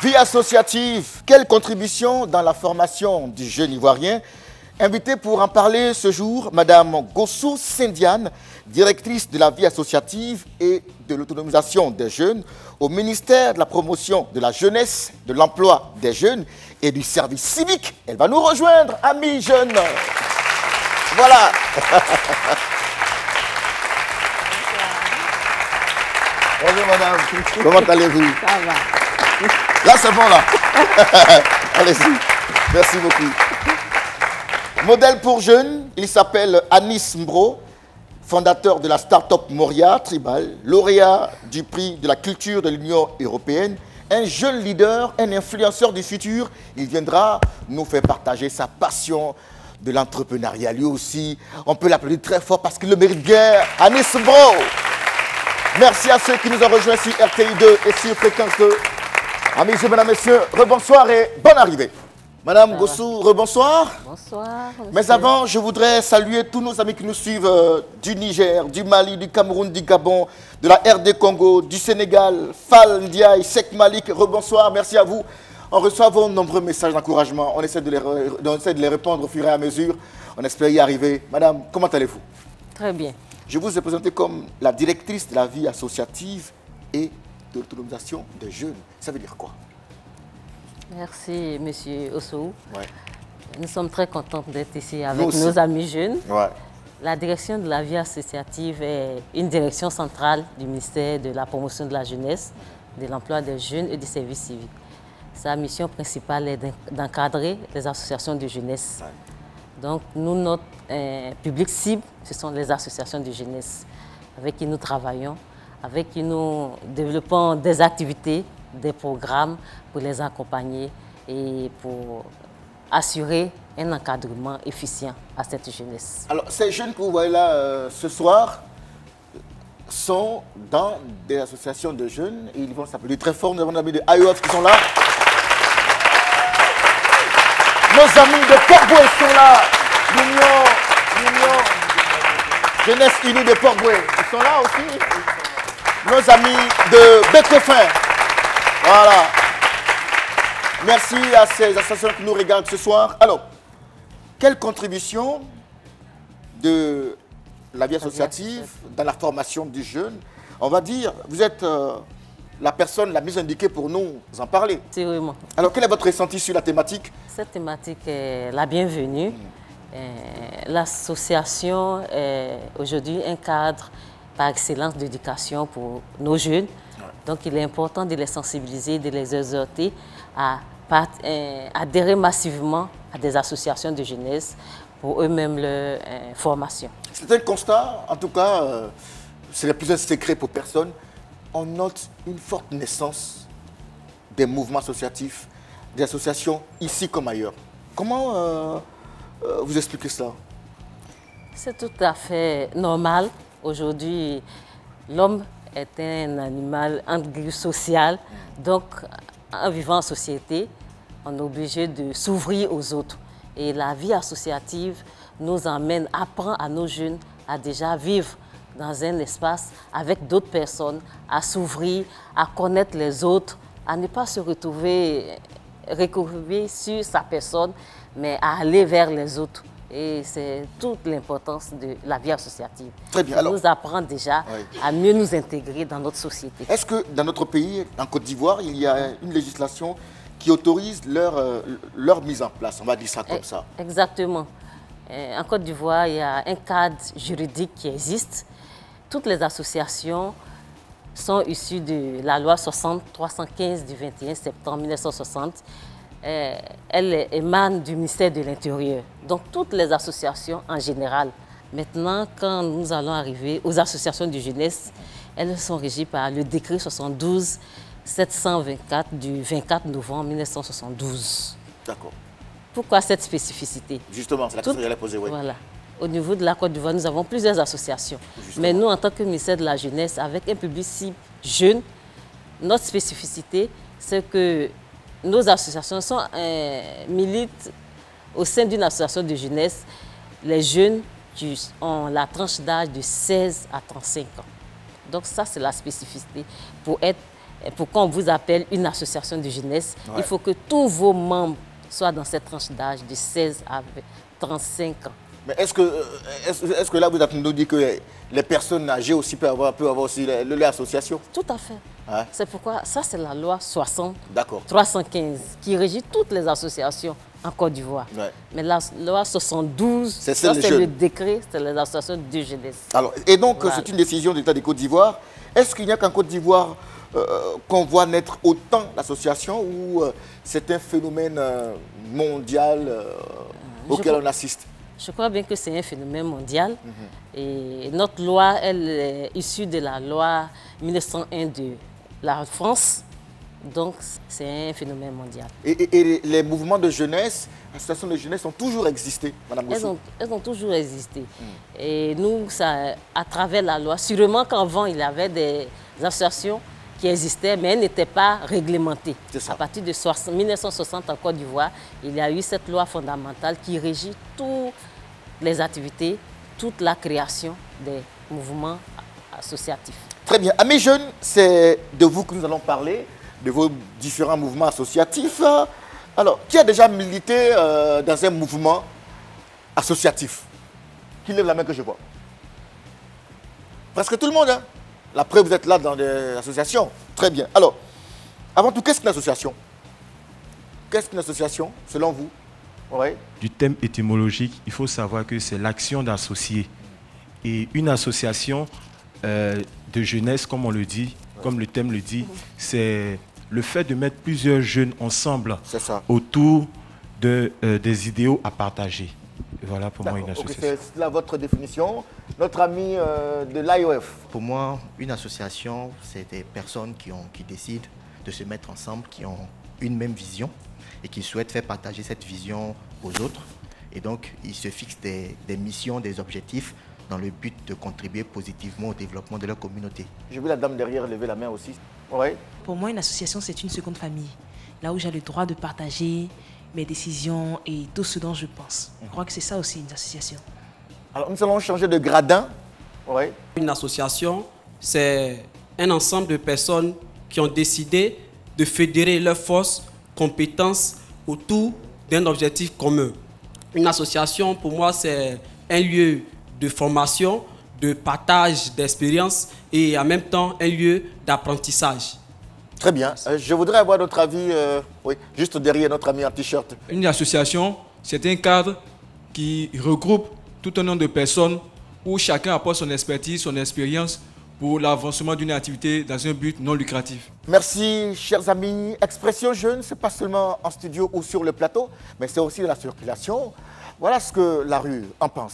Vie associative, quelle contribution dans la formation du jeune ivoirien? Invitée pour en parler ce jour, Madame Gossou Sendiane, directrice de la vie associative et de l'autonomisation des jeunes au ministère de la promotion de la jeunesse, de l'emploi des jeunes et du service civique. Elle va nous rejoindre, amis jeunes. Voilà. Bonjour madame, comment allez-vous? Ça va. Là c'est bon là. Allez-y, merci beaucoup. Modèle pour jeunes, il s'appelle Anis Mbro, fondateur de la start-up Moria Tribal, lauréat du prix de la culture de l'Union européenne, un jeune leader, un influenceur du futur. Il viendra nous faire partager sa passion de l'entrepreneuriat. Lui aussi, on peut l'applaudir très fort parce qu'il le mérite bien. Anis Mbro. Merci à ceux qui nous ont rejoints sur RTI2 et sur Fréquence 2. Amis et mesdames, messieurs, rebonsoir et bonne arrivée. Madame Gossou, rebonsoir. Bonsoir. Mais avant, je voudrais saluer tous nos amis qui nous suivent du Niger, du Mali, du Cameroun, du Gabon, de la RD Congo, du Sénégal, Fall Ndiaye, Sek Malik, rebonsoir, merci à vous. On reçoit vos nombreux messages d'encouragement, on essaie de les répondre au fur et à mesure, on espère y arriver. Madame, comment allez-vous? Très bien. Je vous ai présenté comme la directrice de la vie associative et de l'autonomisation des jeunes. Ça veut dire quoi? Merci, Monsieur Ossou. Ouais. Nous sommes très contents d'être ici avec Nous aussi. nos amis jeunes. Ouais. La direction de la vie associative est une direction centrale du ministère de la promotion de la jeunesse, de l'emploi des jeunes et du service civique. Sa mission principale est d'encadrer les associations de jeunesse. Ouais. Donc, nous, notre public cible, ce sont les associations de jeunesse avec qui nous travaillons, avec qui nous développons des activités, des programmes pour les accompagner et pour assurer un encadrement efficient à cette jeunesse. Alors, ces jeunes que vous voyez là ce soir sont dans des associations de jeunes et ils vont s'appeler très fort. Nous avons des amis de IOF qui sont là. Nos amis de Port-Boué sont là. L'Union Jeunesse Unie de Port-Boué, ils sont là aussi. Nos amis de Bécofin. Voilà. Merci à ces associations qui nous regardent ce soir. Alors, quelle contribution de la vie associative dans la formation du jeune? On va dire, vous êtes la personne la mieux indiquée pour nous en parler. Sûrement. Alors, quel est votre ressenti sur la thématique? Cette thématique est la bienvenue. L'association est aujourd'hui un cadre par excellence d'éducation pour nos jeunes. Donc, il est important de les sensibiliser, de les exhorter à adhérer massivement à des associations de jeunesse pour eux-mêmes leur formation. C'est un constat, en tout cas, ce n'est plus un secret pour personne. On note une forte naissance des mouvements associatifs, des associations ici comme ailleurs. Comment vous expliquez ça? C'est tout à fait normal. Aujourd'hui, l'homme est un animal social. Donc, en vivant en société, on est obligé de s'ouvrir aux autres. Et la vie associative nous emmène, apprend à nos jeunes à déjà vivre dans un espace avec d'autres personnes, à s'ouvrir, à connaître les autres, à ne pas se retrouver sur sa personne, mais à aller vers les autres. Et c'est toute l'importance de la vie associative. Très bien. Ça Alors, nous apprend déjà à mieux nous intégrer dans notre société. est-ce que dans notre pays, en Côte d'Ivoire, il y a une législation qui autorise leur mise en place? On va dire ça comme ça. Exactement. En Côte d'Ivoire, il y a un cadre juridique qui existe. Toutes les associations sont issues de la loi 60-315 du 21 septembre 1960. Elle émane du ministère de l'Intérieur. Donc, toutes les associations en général. Maintenant, quand nous allons arriver aux associations de jeunesse, elles sont régies par le décret 72-724 du 24 novembre 1972. D'accord. Pourquoi cette spécificité? Justement, c'est la question que j'allais poser. Oui. Voilà. Au niveau de la Côte d'Ivoire, nous avons plusieurs associations. Justement. Mais nous, en tant que ministère de la Jeunesse, avec un public cible jeune, notre spécificité, c'est que nos associations militent au sein d'une association de jeunesse, les jeunes qui ont la tranche d'âge de 16 à 35 ans. Donc ça, c'est la spécificité pour être Et pour qu'on vous appelle une association de jeunesse, il faut que tous vos membres soient dans cette tranche d'âge de 16 à 35 ans. Mais est-ce que là, vous êtes nous dit que les personnes âgées aussi peuvent avoir aussi l'association? Tout à fait. Ouais. C'est pourquoi, ça c'est la loi 315 qui régit toutes les associations en Côte d'Ivoire. Ouais. Mais la loi 72, c'est le décret, c'est les associations de jeunesse. Alors, et donc, voilà. C'est une décision de l'État de Côte d'Ivoire. Est-ce qu'il n'y a qu'en Côte d'Ivoire qu'on voit naître autant d'associations ou c'est un phénomène mondial auquel on assiste? Je crois bien que c'est un phénomène mondial. Et notre loi, elle est issue de la loi 1901 de la France. Donc, c'est un phénomène mondial. Et les mouvements de jeunesse, les associations de jeunesse ont toujours existé, Madame Gossou? Elles ont toujours existé. Et nous, ça, à travers la loi, sûrement qu'avant, il y avait des associations qui existaient, mais elles n'étaient pas réglementées. À partir de 1960 en Côte d'Ivoire, il y a eu cette loi fondamentale qui régit toutes les activités, toute la création des mouvements associatifs. Très bien. Amis jeunes, c'est de vous que nous allons parler, de vos différents mouvements associatifs. Alors, qui a déjà milité dans un mouvement associatif? Qui lève la main que je vois? Presque tout le monde, hein? La preuve, vous êtes là dans des associations. Très bien. Alors, avant tout, qu'est-ce qu'une association? Qu'est-ce qu'une association, selon vous? Ouais. Du thème étymologique, il faut savoir que c'est l'action d'associer. Et une association de jeunesse, comme on le dit, comme le thème le dit, c'est le fait de mettre plusieurs jeunes ensemble autour des idéaux à partager. Voilà pour moi une association. Okay, c'est là votre définition. Notre ami de l'IOF. Pour moi, une association, c'est des personnes qui décident de se mettre ensemble, qui ont une même vision et qui souhaitent faire partager cette vision aux autres. Et donc, ils se fixent des missions, des objectifs dans le but de contribuer positivement au développement de leur communauté. J'ai vu la dame derrière lever la main aussi. Ouais. Pour moi, une association, c'est une seconde famille. Là où j'ai le droit de partager mes décisions et tout ce dont je pense. Je crois que c'est ça aussi une association. Alors nous allons changer de gradin. Ouais. Une association, c'est un ensemble de personnes qui ont décidé de fédérer leurs forces, compétences autour d'un objectif commun. Une association, pour moi, c'est un lieu de formation, de partage d'expériences et en même temps un lieu d'apprentissage. Très bien. Je voudrais avoir notre avis, oui, juste derrière notre ami en t-shirt. Une association, c'est un cadre qui regroupe tout un nombre de personnes où chacun apporte son expertise, son expérience pour l'avancement d'une activité dans un but non lucratif. Merci, chers amis. Expression Jeune, ce n'est pas seulement en studio ou sur le plateau, mais c'est aussi dans la circulation. Voilà ce que la rue en pense.